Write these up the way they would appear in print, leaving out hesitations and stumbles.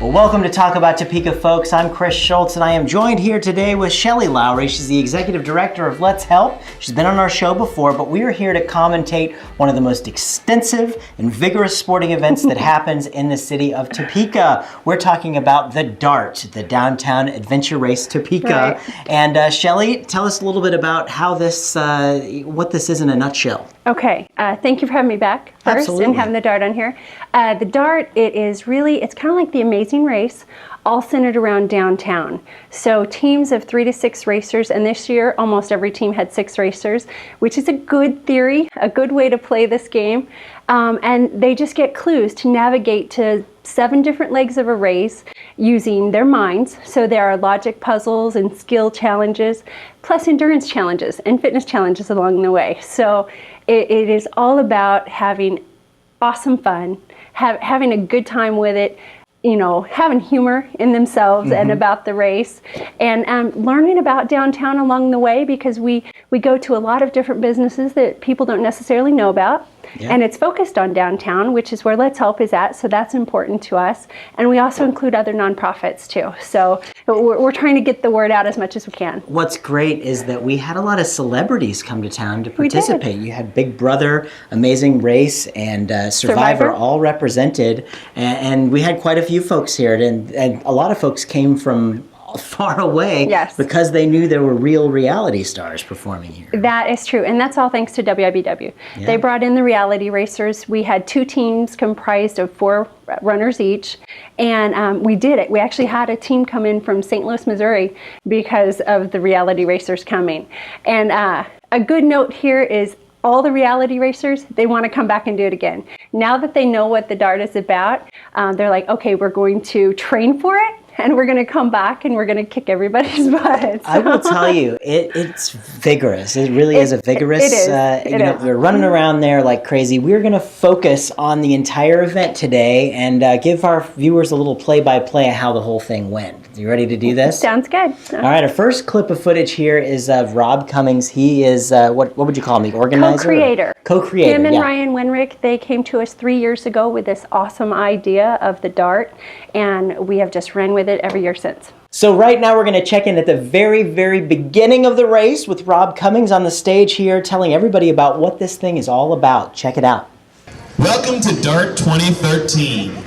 Well, welcome to Talk About Topeka, folks. I'm Chris Schultz, and I am joined here today with Shelly Lowrey. She's the executive director of Let's Help. She's been on our show before, but we are here to commentate one of the most extensive and vigorous sporting events that happens in the city of Topeka. We're talking about the DART, the Downtown Adventure Race Topeka. Right. And Shelly, tell us a little bit about how this, what this is in a nutshell. Okay, thank you for having me back first. Absolutely. And having the DART on here. The DART, it's kind of like the Amazing Race, all centered around downtown. So teams of 3 to 6 racers, and this year almost every team had 6 racers, which is a good theory, a good way to play this game. And they just get clues to navigate to 7 different legs of a race using their minds. So there are logic puzzles and skill challenges, plus endurance challenges and fitness challenges along the way. So it is all about having awesome fun, having a good time with it, you know, having humor in themselves and about the race, and learning about downtown along the way, because we go to a lot of different businesses that people don't necessarily know about. Yeah. And it's focused on downtown, which is where Let's Help is at, so that's important to us. And we also include other nonprofits too. So we're trying to get the word out as much as we can. What's great is that we had a lot of celebrities come to town to participate. You had Big Brother, Amazing Race, and Survivor all represented. And we had quite a few folks here, and a lot of folks came from far away because they knew there were real reality stars performing here. That is true, and that's all thanks to WIBW. Yeah. They brought in the reality racers. We had 2 teams comprised of 4 runners each, and we did it. We actually had a team come in from St. Louis, Missouri because of the reality racers coming. And a good note here is all the reality racers, they want to come back and do it again. Now that they know what the DART is about, they're like, okay, we're going to train for it, and we're going to come back and we're going to kick everybody's butt. I will tell you, it's vigorous. It really is a vigorous. It is. We're running around there like crazy. We're going to focus on the entire event today and give our viewers a little play-by-play of how the whole thing went. You ready to do this? Sounds good. All right, our first clip of footage here is of Rob Cummings. He is, what would you call him, the organizer? Co-creator. Co-creator, Him and Ryan Winrick, they came to us 3 years ago with this awesome idea of the DART, and we have just ran with it every year since. So right now we're going to check in at the very, very beginning of the race with Rob Cummings on the stage here, telling everybody about what this thing is all about. Check it out. Welcome to DART 2013.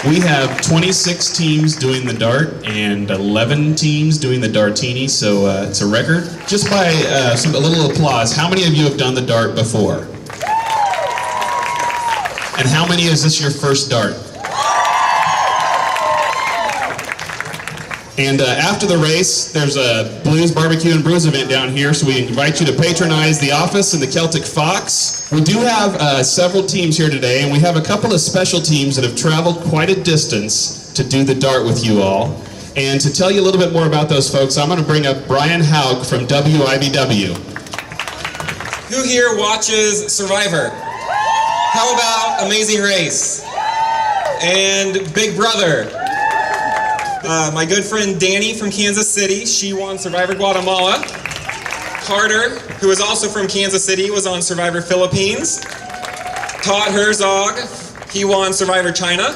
We have 26 teams doing the DART and 11 teams doing the Dartini, so it's a record. Just by a little applause, how many of you have done the DART before? And how many is this your first DART? And after the race, there's a Blues Barbecue and Brews event down here, so we invite you to patronize the office and the Celtic Fox. We do have several teams here today, and we have a couple of special teams that have traveled quite a distance to do the DART with you all. And to tell you a little bit more about those folks, I'm going to bring up Brian Haug from WIBW. Who here watches Survivor? How about Amazing Race? And Big Brother? My good friend Danny from Kansas City, she won Survivor Guatemala. Carter, who is also from Kansas City, was on Survivor Philippines. Todd Herzog, he won Survivor China.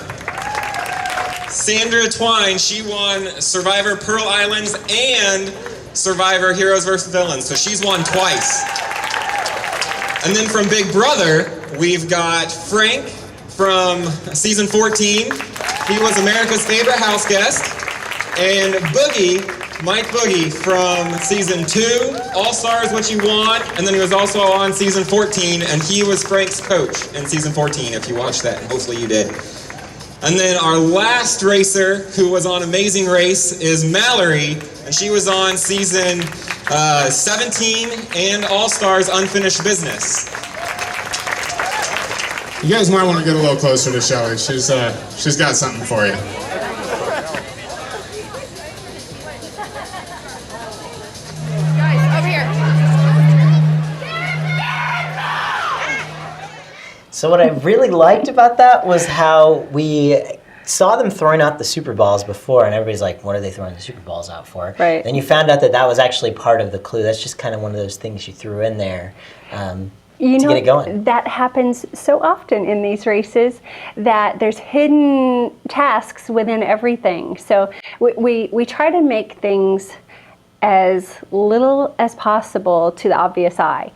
Sandra Twine, she won Survivor Pearl Islands and Survivor Heroes vs. Villains, so she's won twice. And then from Big Brother, we've got Frank from season 14. He was America's favorite house guest. And Boogie, Mike Boogie from season 2, All Stars What You Want, and then he was also on season 14, and he was Frank's coach in season 14, if you watched that, and hopefully you did. And then our last racer who was on Amazing Race is Mallory, and she was on season 17 and All Stars Unfinished Business. You guys might want to get a little closer to Shelly. She's got something for you. So what I really liked about that was how we saw them throwing out the Super Balls before, and everybody's like, what are they throwing the Super Balls out for? Right. Then you found out that that was actually part of the clue. That's just kind of one of those things you threw in there. get it going? That happens so often in these races that there's hidden tasks within everything. So we try to make things as little as possible to the obvious eye,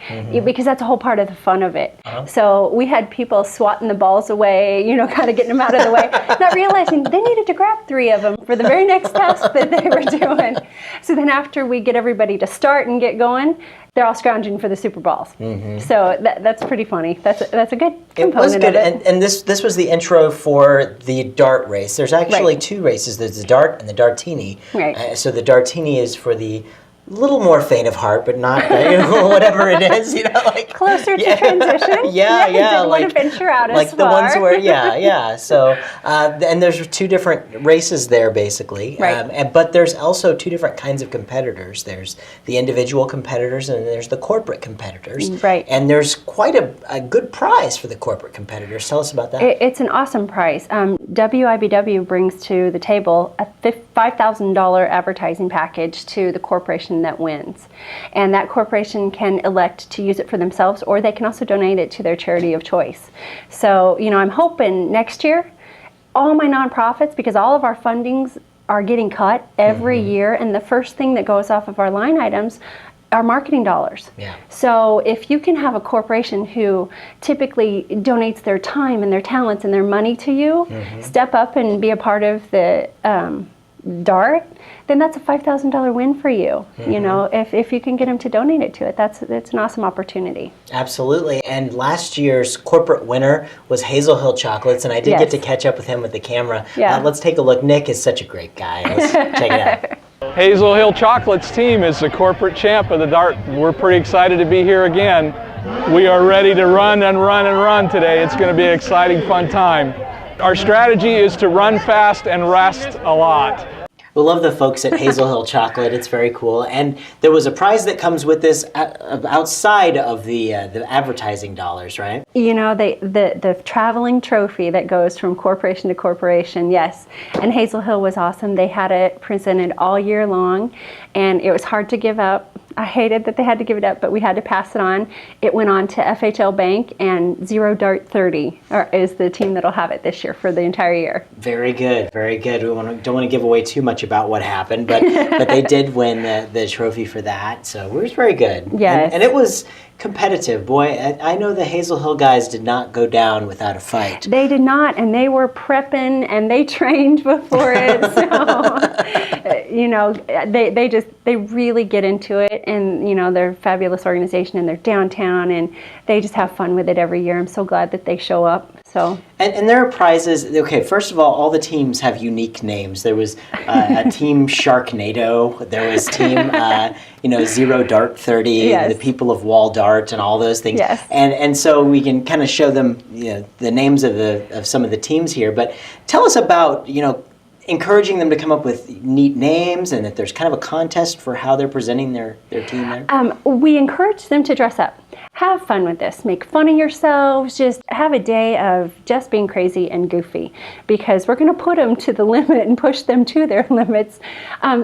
because that's a whole part of the fun of it. So we had people swatting the balls away, kind of getting them out of the way, not realizing they needed to grab 3 of them for the very next task that they were doing. So then after we get everybody to start and get going, they're all scrounging for the super balls. So that's pretty funny. That's a good component. It was good, of it. and this was the intro for the dart race. There's actually 2 races. There's the dart and the dartini. Right. So the dartini is for the little more faint of heart, but not whatever it is, closer to transition. Yeah. Didn't want to venture out as the far. ones where, So, and there's 2 different races there, basically. Right. But there's also 2 different kinds of competitors. There's the individual competitors, and there's the corporate competitors. Right. And there's quite a good prize for the corporate competitors. Tell us about that. It's an awesome prize. WIBW brings to the table a $5,000 advertising package to the corporation that wins. And that corporation can elect to use it for themselves, or they can also donate it to their charity of choice. So, I'm hoping next year, all my nonprofits, because all of our fundings are getting cut every year, and the first thing that goes off of our line items are marketing dollars. Yeah. So if you can have a corporation who typically donates their time and their talents and their money to you, step up and be a part of the DART, then that's a $5,000 win for you. If you can get them to donate it to it, that's an awesome opportunity. Absolutely. And last year's corporate winner was Hazel Hill Chocolates, and I did get to catch up with him with the camera. Yeah. Let's take a look. Nick is such a great guy. Let's check it out. Hazel Hill Chocolates team is the corporate champ of the DART. We're pretty excited to be here again. We are ready to run and run and run today. It's going to be an exciting, fun time. Our strategy is to run fast and rest a lot. We love the folks at Hazel Hill Chocolate. It's very cool. And there was a prize that comes with this outside of the advertising dollars, right? The traveling trophy that goes from corporation to corporation, yes. And Hazel Hill was awesome. They had it presented all year long, and it was hard to give up. I hated that they had to give it up, but we had to pass it on. It went on to FHL Bank, and 0 is the team that'll have it this year for the entire year. Very good, very good. We don't want to give away too much about what happened, but they did win the trophy for that, so it was very good. Yes. And it was competitive. Boy, I know the Hazel Hill guys did not go down without a fight. They did not, and they were prepping and they trained before it. So, they really get into it, and they're a fabulous organization, and they're downtown, and they just have fun with it every year. I'm so glad that they show up. So. And there are prizes. Okay, first of all the teams have unique names. There was a team Sharknado. There was team 0 Dart 30. Yes. The people of Wall Dart and all those things. Yes. And so we can kind of show them the names of some of the teams here. But tell us about encouraging them to come up with neat names, and that there's kind of a contest for how they're presenting their team there. We encourage them to dress up. Have fun with this. Make fun of yourselves. Just have a day of just being crazy and goofy, because we're going to put them to the limit and push them to their limits.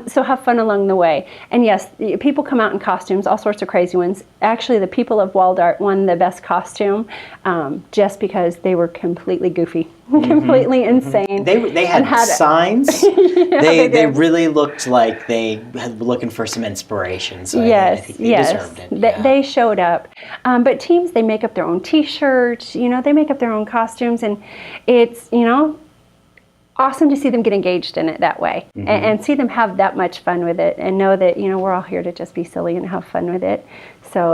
So have fun along the way. And yes, people come out in costumes, all sorts of crazy ones. Actually, the people of Waldart won the best costume just because they were completely goofy, completely insane. They had signs. They really looked like they were looking for some inspiration. So I think they deserved it. They showed up. But teams, they make up their own T-shirts. They make up their own costumes, and it's awesome to see them get engaged in it that way, and see them have that much fun with it, and know that we're all here to just be silly and have fun with it. So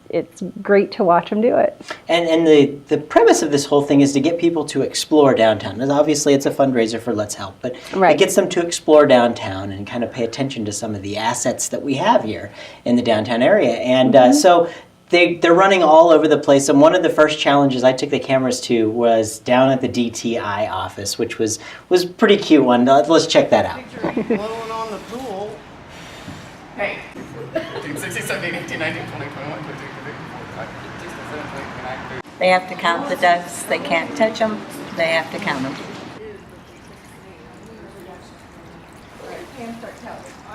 it's great to watch them do it. And the premise of this whole thing is to get people to explore downtown. And obviously, it's a fundraiser for Let's Help, but it gets them to explore downtown and kind of pay attention to some of the assets that we have here in the downtown area. And so they're running all over the place. And one of the first challenges I took the cameras to was down at the DTI office, which was a pretty cute one. Let's check that out. Blowing on the pool. Hey. 16, 17, 18, 19, 20, 21, 22, 23, 24, 25, 26, 27, 28, 29, 30. They have to count the ducks. They can't touch them. They have to count them.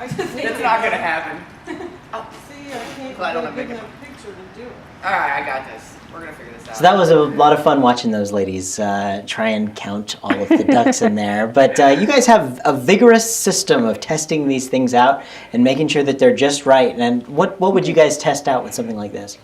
It's not going to happen. Oh, see, Well, I don't have big enough. All right, I got this. We're gonna figure this out. So that was a lot of fun watching those ladies try and count all of the ducks in there. But you guys have a vigorous system of testing these things out and making sure that they're just right. And what would you guys test out with something like this?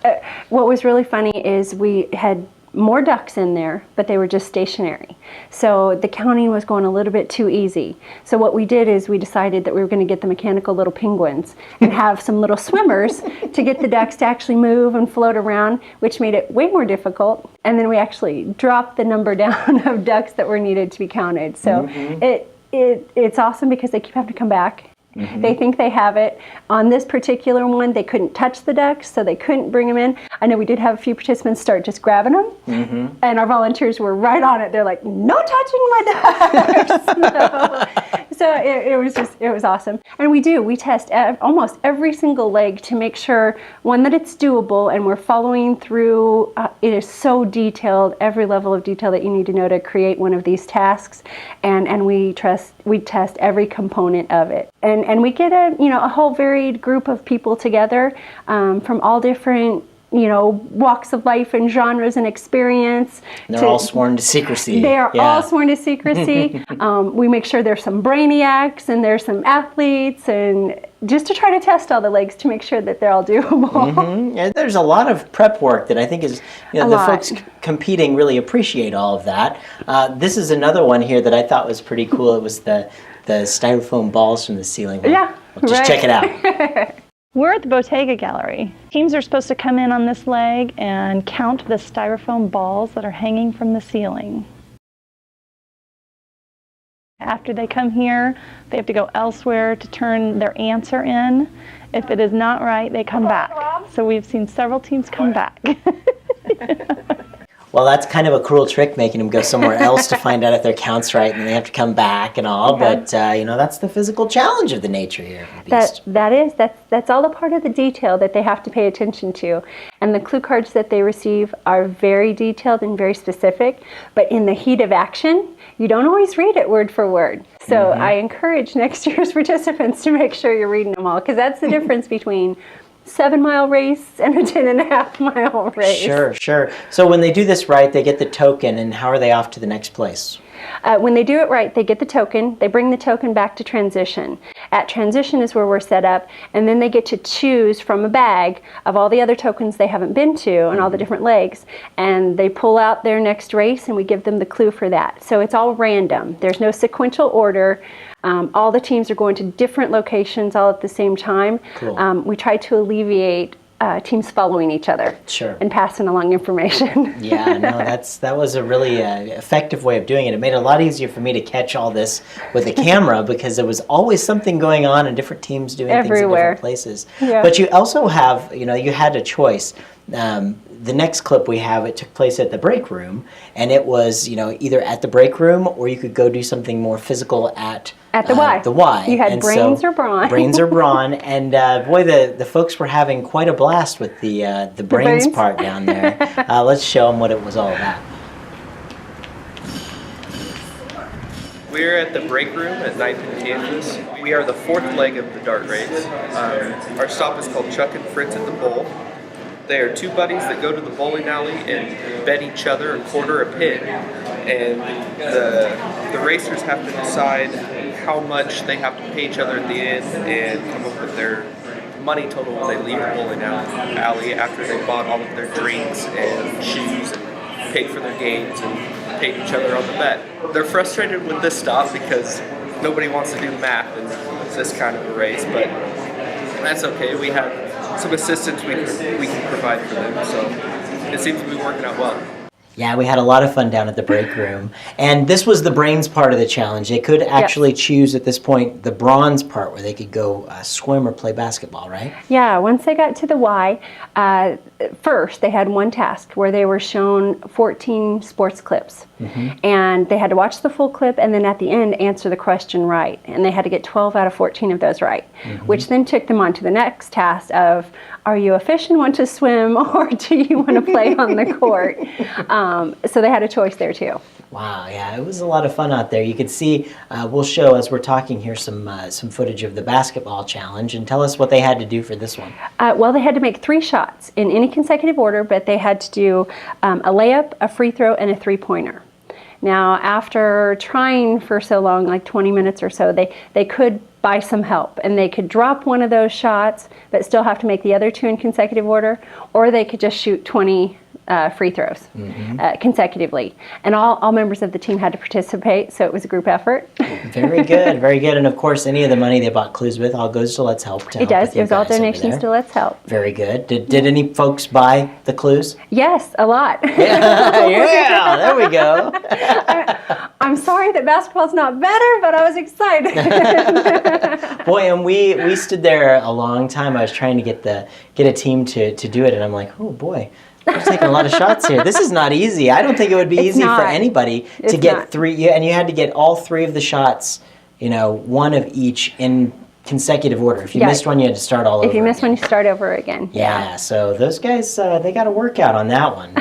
What was really funny is we had more ducks in there, but they were just stationary. So the counting was going a little bit too easy. So what we did is we decided that we were going to get the mechanical little penguins and have some little swimmers to get the ducks to actually move and float around, which made it way more difficult. And then we actually dropped the number down of ducks that were needed to be counted. So it's awesome because they keep having to come back. They think they have it. On this particular one, they couldn't touch the ducks, so they couldn't bring them in. I know we did have a few participants start just grabbing them, and our volunteers were right on it. They're like, no touching my ducks. So it was awesome. And we test almost every single leg to make sure, one, that it's doable, and we're following through. It is so detailed, every level of detail that you need to know to create one of these tasks, and we test every component of it. And we get a whole varied group of people together from all different walks of life and genres and experience. And they're all sworn to secrecy. They are all sworn to secrecy. We make sure there's some brainiacs and there's some athletes, and just to try to test all the legs to make sure that they're all doable. Yeah, there's a lot of prep work that I think is, the folks competing really appreciate all of that. This is another one here that I thought was pretty cool. It was the styrofoam balls from the ceiling. Well, just check it out. We're at the Bottega Gallery. Teams are supposed to come in on this leg and count the styrofoam balls that are hanging from the ceiling. After they come here, they have to go elsewhere to turn their answer in. If it is not right, they come back. So we've seen several teams come back. Well, that's kind of a cruel trick, making them go somewhere else to find out if their count's right, and they have to come back and all. But that's the physical challenge of the nature here. That's all a part of the detail that they have to pay attention to. And the clue cards that they receive are very detailed and very specific. But in the heat of action, you don't always read it word for word. So I encourage next year's participants to make sure you're reading them all, because that's the difference between 7-mile race and a 10.5-mile race. Sure. So when they do this right, they get the token, and how are they off to the next place? When they do it right, they get the token. They bring the token back to transition. At transition is where we're set up, and then they get to choose from a bag of all the other tokens they haven't been to and all the different legs, and they pull out their next race, and we give them the clue for that. So it's all random. There's no sequential order. All the teams are going to different locations all at the same time. Cool. We try to alleviate teams following each other and passing along information. That was a really effective way of doing it. It made it a lot easier for me to catch all this with a camera because there was always something going on and different teams doing things in different places. But you also have, you had a choice. The next clip we have, it took place at the break room, and it was, either at the break room or you could go do something more physical at the Y. The Y. You had brains or brawn. Brains or brawn, and boy, the folks were having quite a blast with the brains part down there. Let's show them what it was all about. We're at the break room at 9th and Kansas. We are the fourth leg of the dart race. Our stop is called Chuck and Fritz at the Bowl. They are two buddies that go to the bowling alley and bet each other a quarter a pin. And the racers have to decide how much they have to pay each other at the end and come up with their money total when they leave the bowling alley after they bought all of their drinks and shoes and paid for their games and paid each other on the bet. They're frustrated with this stop because nobody wants to do math in this kind of a race, but that's okay. We have some assistance we can provide for them, so it seems to be working out well. Yeah, we had a lot of fun down at the break room. And this was the brains part of the challenge. They could actually choose at this point the bronze part where they could go swim or play basketball, right? Yeah, once they got to the Y, first they had one task where they were shown 14 sports clips. And they had to watch the full clip and then at the end answer the question right. And they had to get 12 out of 14 of those right, which then took them on to the next task of, are you a fish and want to swim, or do you want to play on the court? So they had a choice there too. Wow, yeah, it was a lot of fun out there. You could see, we'll show as we're talking here some footage of the basketball challenge, and tell us what they had to do for this one. Well, they had to make 3 shots in any consecutive order, but they had to do a layup, a free throw, and a three-pointer. Now, after trying for so long, like 20 minutes or so, they could buy some help, and they could drop one of those shots, but still have to make the other 2 in consecutive order, or they could just shoot 20 free throws consecutively. And all members of the team had to participate, so it was a group effort. Very good, very good. And of course, any of the money they bought clues with all goes to Let's Help. It does. It was all donations to Let's Help. Very good. Did any folks buy the clues? Yes, a lot. Yeah, there we go. I'm sorry that basketball's not better, but I was excited. Boy, and we stood there a long time. I was trying to get a team to do it, and I'm like, oh boy. We're taking a lot of shots here. This is not easy. I don't think it would be easy for anybody to get 3, and you had to get all 3 of the shots, 1 of each in consecutive order. If you missed one, you had to start all over. If you missed one, you start over again. Yeah, so those guys, they got a workout on that one.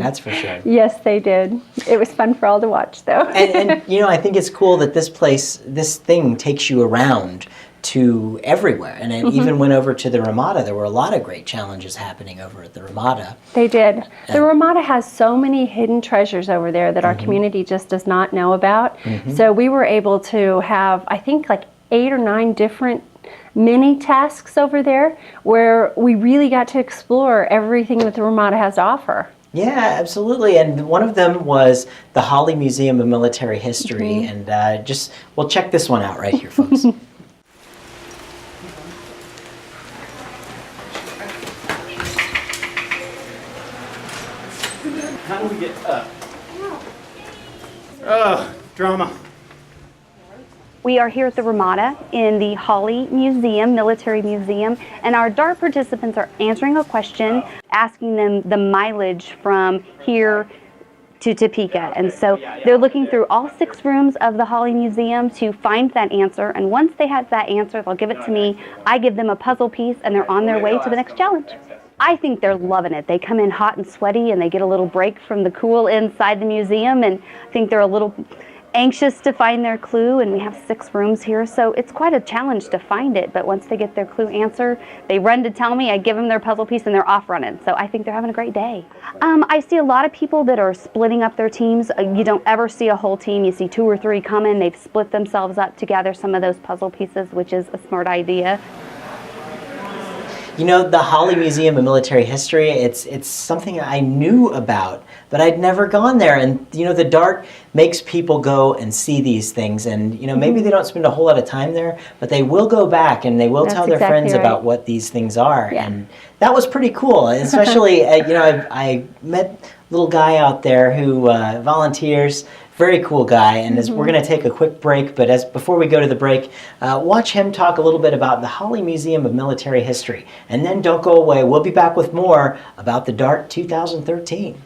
That's for sure. Yes, they did. It was fun for all to watch, though. and I think it's cool that this thing takes you around to everywhere, and it even went over to the Ramada. There were a lot of great challenges happening over at the Ramada. They did. The Ramada has so many hidden treasures over there that our community just does not know about. So we were able to have, I think, like 8 or 9 different mini tasks over there where we really got to explore everything that the Ramada has to offer. Yeah, absolutely. And one of them was the Holly Museum of Military History. And we'll check this one out right here, folks. How do we get up? Oh, drama. We are here at the Ramada in the Holly Museum, Military Museum, and our DART participants are answering a question, asking them the mileage from here to Topeka. And so they're looking through all 6 rooms of the Holly Museum to find that answer. And once they have that answer, they'll give it to me. I give them a puzzle piece, and they're on their way to the next challenge. I think they're loving it. They come in hot and sweaty, and they get a little break from the cool inside the museum, and I think they're a little anxious to find their clue, and we have 6 rooms here, so it's quite a challenge to find it. But once they get their clue answer, they run to tell me, I give them their puzzle piece, and they're off running. So I think they're having a great day. I see a lot of people that are splitting up their teams. You don't ever see a whole team. You see 2 or 3 come in. They've split themselves up to gather some of those puzzle pieces, which is a smart idea. The Holly Museum of Military History, it's something I knew about, but I'd never gone there. And, the DART makes people go and see these things. And, maybe they don't spend a whole lot of time there, but they will go back and they will tell their friends about what these things are. Yeah. And that was pretty cool. Especially, I met a little guy out there who volunteers. Very cool guy, and we're going to take a quick break, but before we go to the break, watch him talk a little bit about the Holly Museum of Military History. And then don't go away. We'll be back with more about the DART 2013.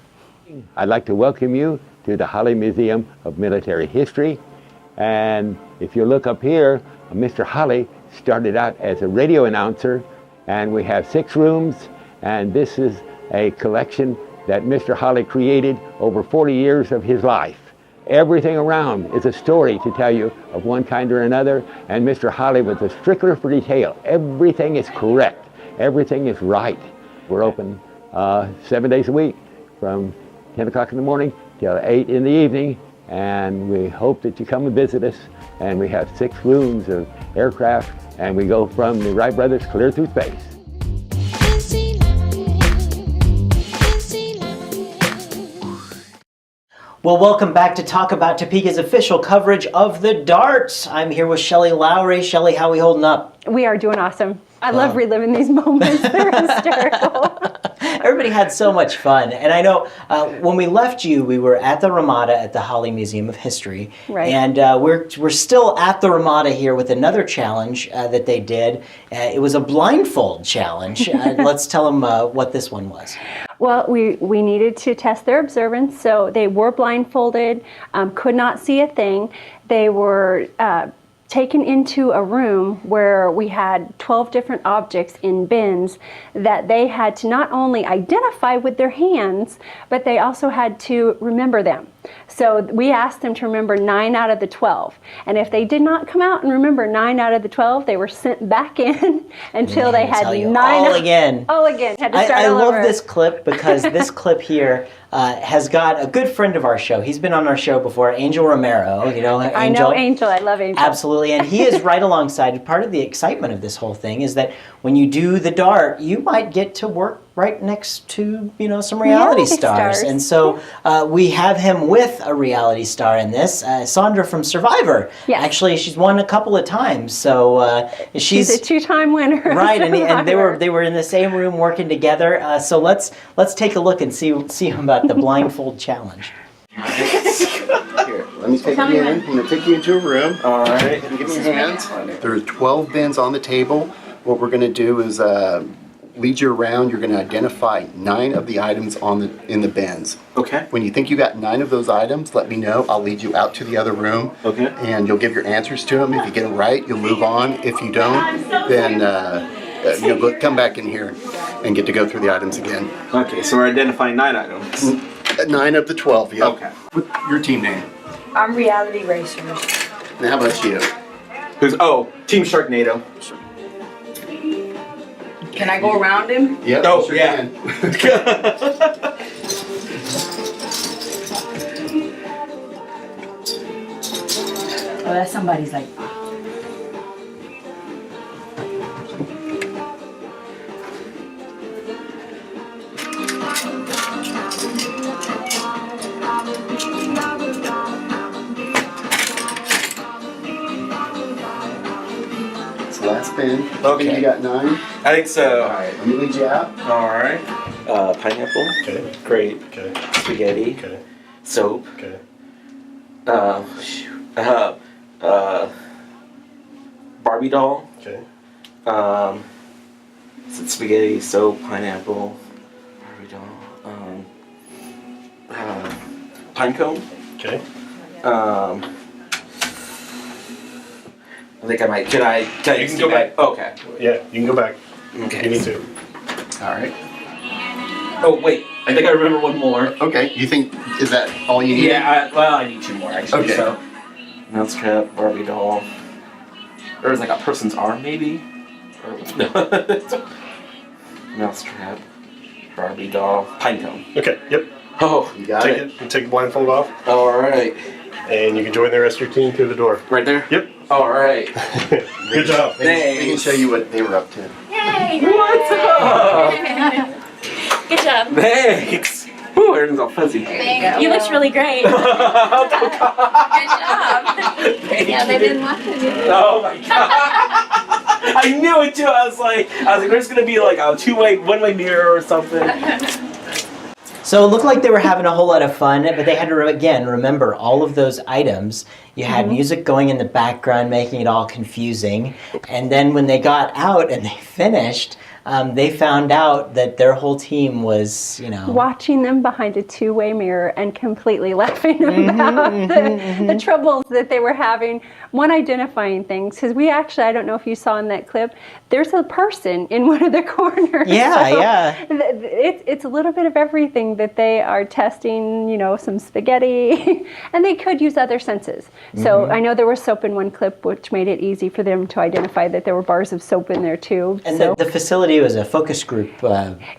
I'd like to welcome you to the Holly Museum of Military History. And if you look up here, Mr. Holly started out as a radio announcer, and we have 6 rooms, and this is a collection that Mr. Holly created over 40 years of his life. Everything around is a story to tell you of one kind or another, and Mr. Holly was a stickler for detail. Everything is correct. Everything is right. We're open 7 days a week from 10 o'clock in the morning till 8 in the evening, and we hope that you come and visit us. And we have 6 rooms of aircraft, and we go from the Wright brothers clear through space. Well, welcome back to Talk About Topeka's official coverage of the DART. I'm here with Shelly Lowrey. Shelly, how are we holding up? We are doing awesome. I love reliving these moments. They're hysterical. Everybody had so much fun. And I know when we left you, we were at the Ramada at the Holly Museum of History. Right. And we're still at the Ramada here with another challenge that they did. It was a blindfold challenge. Let's tell them what this one was. Well, we needed to test their observance, so they were blindfolded, could not see a thing. They were taken into a room where we had 12 different objects in bins that they had to not only identify with their hands, but they also had to remember them. So we asked them to remember 9 out of the 12. And if they did not come out and remember 9 out of the 12, they were sent back in until they had 9 all again. All again. Had to start I all love over. this clip because this clip here has got a good friend of our show. He's been on our show before, Angel Romero. You know, Angel. I know Angel. I love Angel. Absolutely, and he is right alongside. Part of the excitement of this whole thing is that when you do the dart, you might get to work right next to, you know, some reality stars. And so we have him with a reality star in this, Sandra from Survivor. Yes. Actually, she's won a couple of times, so she's a 2-time winner. Right, and they were in the same room working together. So let's take a look and see about the blindfold challenge. Here, let me take you in. I'm going to take you into a room. All right. Give me your hands. There's 12 bins on the table. What we're going to do is lead you around. You're going to identify 9 of the items in the bins. Okay. When you think you got 9 of those items, let me know. I'll lead you out to the other room. Okay. And you'll give your answers to them. If you get them right, you'll move on. If you don't, then you'll come back in here and get to go through the items again. Okay, so we're identifying 9 items. 9 of the 12, yeah. Okay. What's your team name? I'm Reality Racers. And how about you? Team Sharknado. Can I go around him? Yep. Oh, sure yeah. can. Oh, that's somebody's like. Last bin. Okay. You got 9? I think so. Alright, let me lead you out. Alright. Pineapple. Okay. Grape. Okay. Spaghetti. Okay. Soap. Okay. Barbie doll. Okay. Spaghetti, soap, pineapple, Barbie doll. Pine cone. Okay. I think I might. Can I You can go back. Okay. Yeah, you can go back. Okay. You need to. Alright. Oh wait, I think I remember one more. Okay, you think, is that all you need? Yeah, I need 2 more actually. Okay. So, mousetrap, Barbie doll. Or is like a person's arm maybe? Or no. Mousetrap, Barbie doll, pine cone. Okay, yep. Oh, You got Take it. it. Take the blindfold off, alright. and you can join the rest of your team through the door. Right there? Yep. Alright. Good job. They can show you what they were up to. Yay! What's up? Good job. Thanks. Ooh, everything's all fuzzy. You looked really great. Good job. Yeah, they didn't want to do it. Oh my god. I knew it too. I was like, there's gonna be like a one-way mirror or something. So it looked like they were having a whole lot of fun, but they had to, again, remember all of those items. You had music going in the background, making it all confusing. And then when they got out and they finished, they found out that their whole team was, watching them behind a 2-way mirror and completely laughing about the troubles that they were having. One, identifying things, because we actually, I don't know if you saw in that clip, there's a person in one of the corners. Yeah, so yeah. It's a little bit of everything that they are testing, some spaghetti, and they could use other senses. So I know there was soap in one clip, which made it easy for them to identify that there were bars of soap in there too. And the facility was a focus group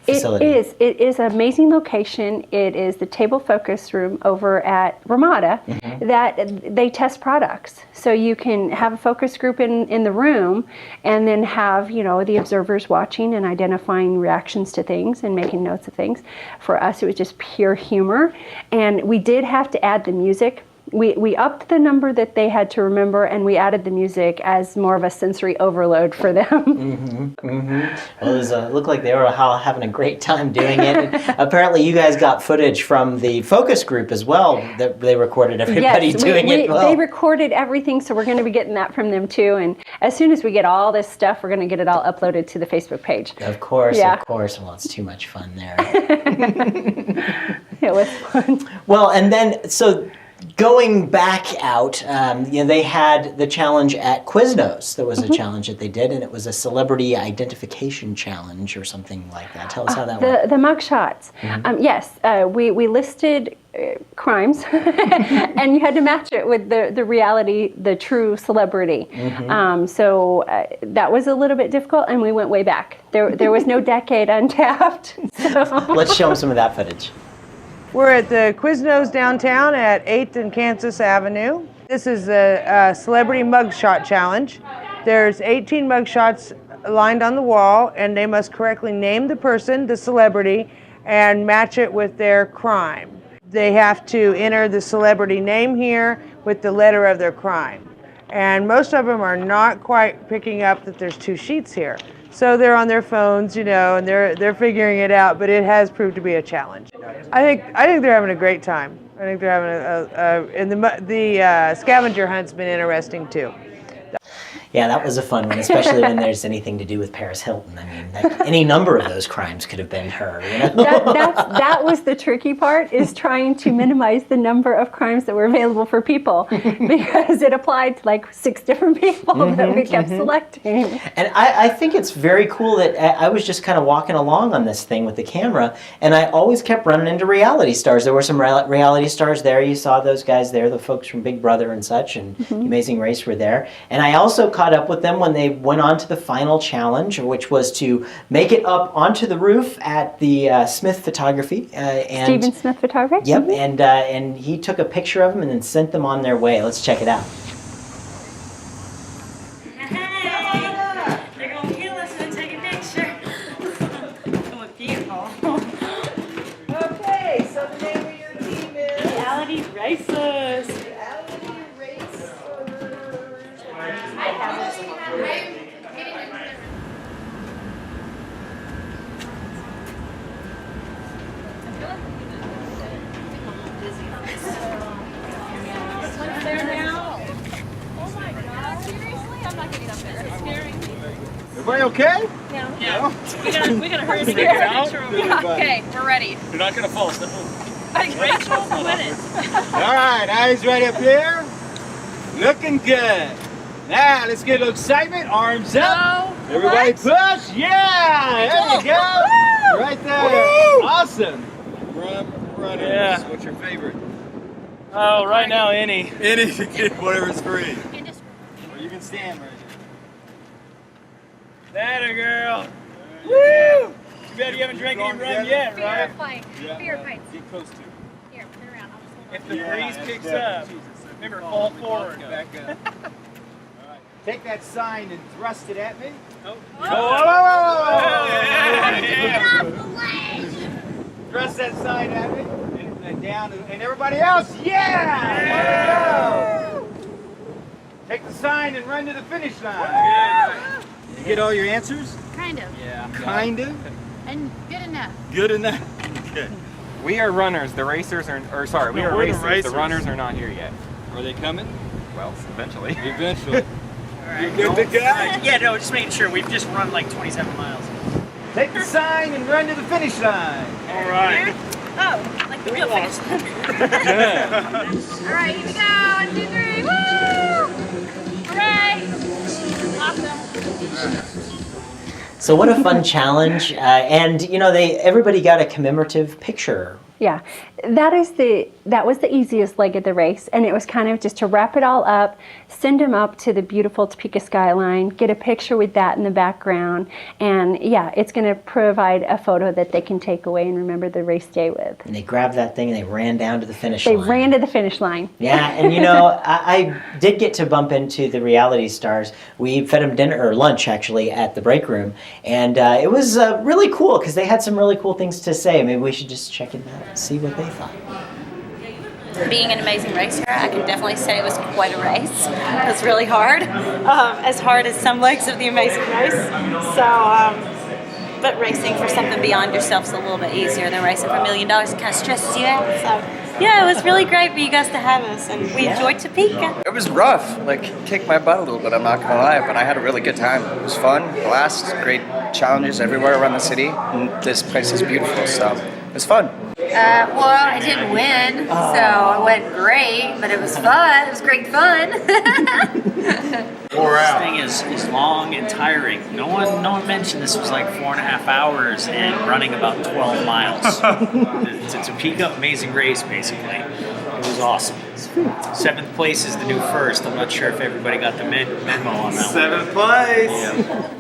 facility. It is an amazing location. It is the table focus room over at Ramada that they test products. So you can have a focus group in the room and then have, the observers watching and identifying reactions to things and making notes of things. For us, it was just pure humor. And we did have to add the music. We upped the number that they had to remember, and we added the music as more of a sensory overload for them. Well, it looked like they were having a great time doing it. And apparently, you guys got footage from the focus group as well that they recorded everybody doing it well. They recorded everything, so we're going to be getting that from them too. And as soon as we get all this stuff, we're going to get it all uploaded to the Facebook page. Of course, yeah. Of course. Well, it's too much fun there. It was fun. Well, and then, so going back out, they had the challenge at Quiznos. There was a challenge that they did, and it was a celebrity identification challenge or something like that. Tell us how that went. The mug shots. Yes, we listed crimes, and you had to match it with the reality, the true celebrity. So that was a little bit difficult, and we went way back. There was no decade untapped. So. Let's show them some of that footage. We're at the Quiznos downtown at 8th and Kansas Avenue. This is a celebrity mugshot challenge. There's 18 mugshots lined on the wall, and they must correctly name the person, the celebrity, and match it with their crime. They have to enter the celebrity name here with the letter of their crime. And most of them are not quite picking up that there's 2 sheets here. So they're on their phones, and they're figuring it out, but it has proved to be a challenge. I think they're having a great time. I think they're having and the scavenger hunt's been interesting too. Yeah, that was a fun one, especially when there's anything to do with Paris Hilton. I mean, any number of those crimes could have been her. That was the tricky part, is trying to minimize the number of crimes that were available for people, because it applied to like 6 different people that we kept selecting. And I think it's very cool that I was just kind of walking along on this thing with the camera, and I always kept running into reality stars. There were some reality stars there. You saw those guys there, the folks from Big Brother and such, and Amazing Race were there. And I also caught up with them when they went on to the final challenge, which was to make it up onto the roof at the Smith Photography. Stephen Smith Photography? Yep, and he took a picture of them and then sent them on their way. Let's check it out. They're going to kill us and take a picture. Oh, beautiful. Okay, so the name of your team is? Reality Racers. Everybody okay? Yeah. We gotta hurry to get out. Okay, we're ready. You're not gonna fall. Rachel's winning. All right, eyes right up here. Looking good. Now let's get a little excitement. Arms up. Everybody push. Yeah, there you go. Right there. Woo! Awesome. Runners. Yeah. What's your favorite? Oh, right now, any. Any, whatever's free. Or you can stand right here. That a girl. Woo! Too bad you haven't drank any rum yet, right? Beer pints. Get close to. Here, put it around. If the breeze picks up, remember, fall forward. Back up. All right. Take that sign and thrust it at me. Oh. Thrust that sign at me. And down. And everybody else, yeah! Take the sign and run to the finish line. Did you get all your answers? Kind of. Yeah. Kind of? And good enough. Good enough. Okay. We are runners. The racers are, we are racers. The runners are not here yet. Are they coming? Well, eventually. Eventually. Right. You good to go? Yeah, no, just making sure. We've just run like 27 miles. Take the sign and run to the finish line. All right. Oh, like the real finish line. Yeah. All right, here we go. 1, 2, 3. Woo! Hooray! Awesome. So what a fun challenge, and everybody got a commemorative picture. Yeah, that was the easiest leg of the race, and it was kind of just to wrap it all up, send them up to the beautiful Topeka skyline, get a picture with that in the background, and yeah, it's going to provide a photo that they can take away and remember the race day with. And they grabbed that thing and they ran down to the finish line. They ran to the finish line. Yeah, and I did get to bump into the reality stars. We fed them dinner, or lunch actually, at the break room, and it was really cool because they had some really cool things to say. Maybe we should just check it out and see what they thought. Being an amazing racer, I can definitely say it was quite a race. It was really hard, as hard as some legs of the amazing race. So, but racing for something beyond yourself is a little bit easier than racing for $1 million. It kind of stresses you out. So, yeah, it was really great for you guys to have us, and we enjoyed Topeka. It was rough, kicked my butt a little bit, I'm not gonna lie, but I had a really good time. It was fun, blast, great challenges everywhere around the city, and this place is beautiful, so it was fun. Well, I didn't win, so it went great, but it was fun. It was great fun. This thing is long and tiring. No one mentioned this was like 4.5 hours and running about 12 miles. It's a Topeka Amazing Race, basically. It was awesome. 7th place is the new first. I'm not sure if everybody got the memo on that. 7th place. Yeah.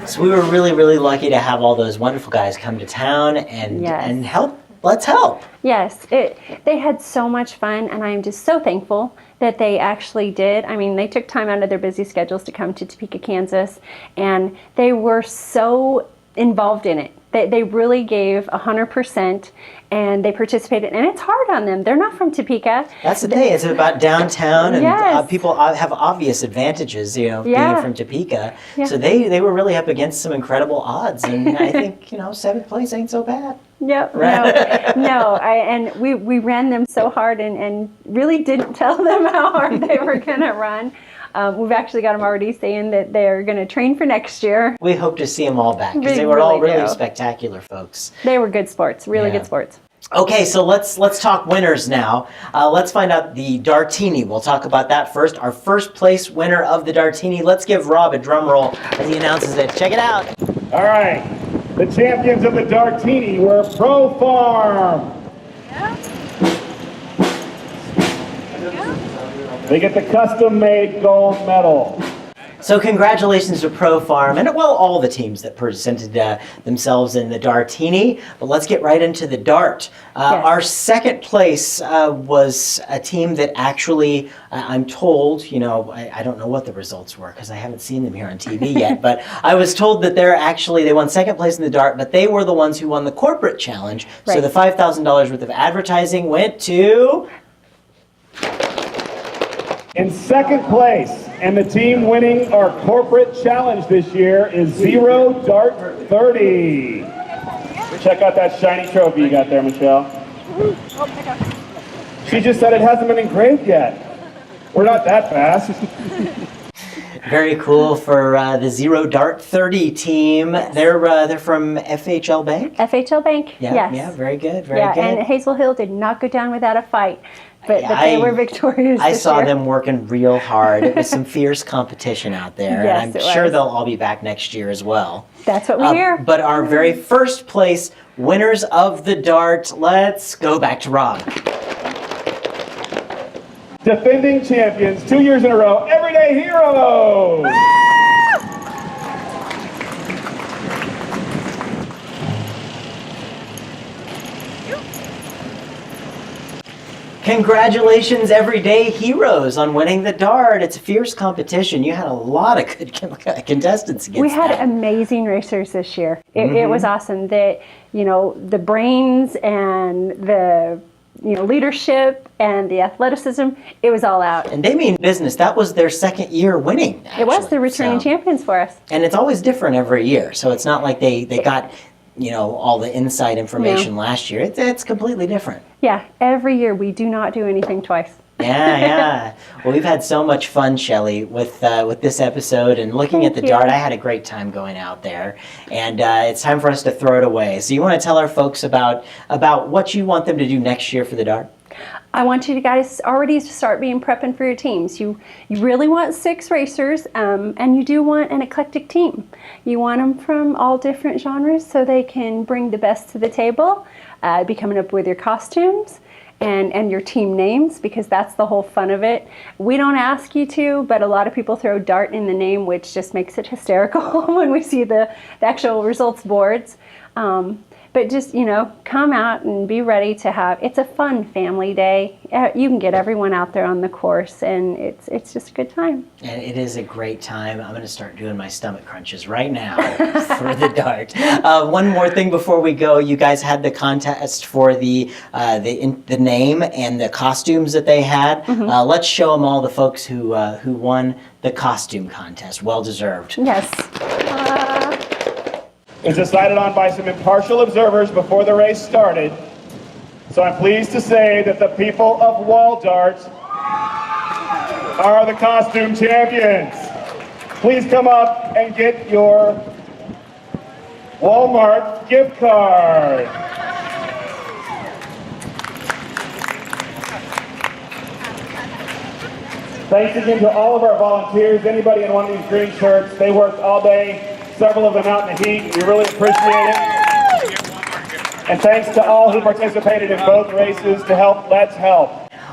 So we were really, really lucky to have all those wonderful guys come to town and help. Let's help. Yes, they had so much fun, and I'm just so thankful that they actually did. I mean, they took time out of their busy schedules to come to Topeka, Kansas, and they were so involved in it. They really gave 100%, and they participated, and it's hard on them. They're not from Topeka. That's the thing. It's about downtown, and Yes. people have obvious advantages, Yeah. being from Topeka. Yeah. So they were really up against some incredible odds, and I think 7th place ain't so bad. Yep. Right. And we ran them so hard and really didn't tell them how hard they were going to run. We've actually got them already saying that they're going to train for next year. We hope to see them all back because We they were all really really do. spectacular folks. They were good sports, really Yeah. good sports. Okay, so let's talk winners now. Let's find out the Dartini. We'll talk about that first. Our first place winner of the Dartini. Let's give Rob a drum roll as he announces it. Check it out. All right, the champions of the Dartini were Pro Farm. They get the custom-made gold medal. So congratulations to Pro Farm and all the teams that presented themselves in the Dartini. But let's get right into the Dart. Our second place was a team that actually, I'm told, I don't know what the results were because I haven't seen them here on TV yet, but I was told that they won second place in the Dart, but they were the ones who won the corporate challenge. So the $5,000 worth of advertising went to... In second place, and the team winning our corporate challenge this year is Zero Dart 30. Check out that shiny trophy you got there, Michelle. She just said it hasn't been engraved yet. We're not that fast. Very cool for the Zero Dart 30 team. They're from FHL Bank? FHL Bank, Yeah, yes. yeah, very good, very good. And Hazel Hill did not go down without a fight, but they were victorious I this saw year. them working real hard. It was some fierce competition out there. Yes, and it I'm sure was. they'll all be back next year as well. That's what we hear. But our very first place winners of the Dart, let's go back to Rob. Defending champions 2 years in a row, Everyday Heroes! Congratulations, Everyday Heroes, on winning the Dart. It's a fierce competition. You had a lot of good contestants against We had that. amazing racers this year. It was awesome. The brains and the leadership and the athleticism, it was all out. And they mean business. That was their second year winning. It was the returning champions for us. And it's always different every year. So it's not like they got, all the inside information last year. It's completely different. Yeah, every year we do not do anything twice. Yeah. Well, we've had so much fun, Shelly, with this episode and looking at the Dart. I had a great time going out there, and it's time for us to throw it away. So you want to tell our folks about what you want them to do next year for the Dart? I want you guys already to start prepping for your teams. You really want 6 racers, and you do want an eclectic team. You want them from all different genres so they can bring the best to the table, be coming up with your costumes and your team names, because that's the whole fun of it. We don't ask you to, but a lot of people throw Dart in the name, which just makes it hysterical when we see the actual results boards. But just, come out and be ready to it's a fun family day. You can get everyone out there on the course, and it's just a good time. And it is a great time. I'm going to start doing my stomach crunches right now for the Dart. One more thing before we go. You guys had the contest for the name and the costumes that they had. Let's show them all the folks who won the costume contest. Well deserved. Yes. It was decided on by some impartial observers before the race started. So I'm pleased to say that the people of Wall Dart are the costume champions. Please come up and get your Walmart gift card. Thanks again to all of our volunteers, anybody in one of these green shirts. They worked all day, several of them out in the heat. We really appreciate it. And thanks to all who participated in both races to help Let's Help.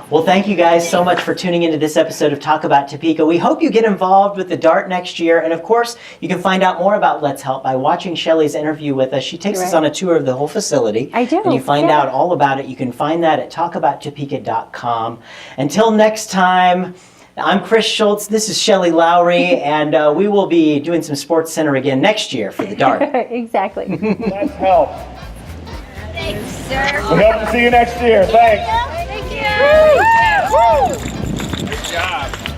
Well, thank you guys so much for tuning into this episode of Talk About Topeka. We hope you get involved with the Dart next year. And of course, you can find out more about Let's Help by watching Shelly's interview with us. She takes us on a tour of the whole facility. I do. And you find out all about it. You can find that at talkabouttopeka.com. Until next time, I'm Chris Schultz. This is Shelly Lowrey. And we will be doing some Sports Center again next year for the Dart. Exactly. Let's Help. Thanks, sir. We hope to see you next year. Thanks. Thank you. Good job.